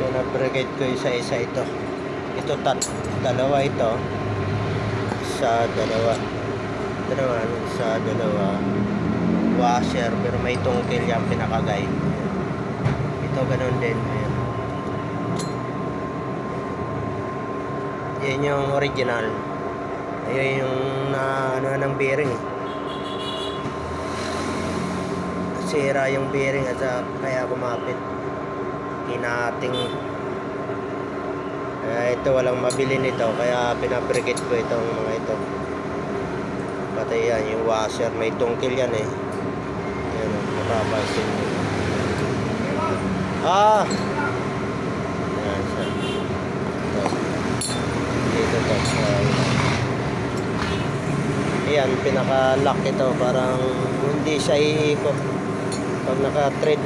Pinabrigate ko isa-isa ito. Ito dalawa ito. Sa dalawa. Ito naman sa dalawa. Washer pero may tungkil yung pinakagay. Ito ganun din. Ayan. Yan yung original. Ayun yung ano ng bearing. Sira yung bearing at kaya kumapit. Hinating. Ito walang mabili nito kaya pinabrigate ko itong mga ito. Pati yan yung washer may tungkil yan eh. Yan o, mapapansin nyo. Yan siya. Dito to. Ayan, pinaka-lock ito. Parang hindi siya iikot. Pag naka-thread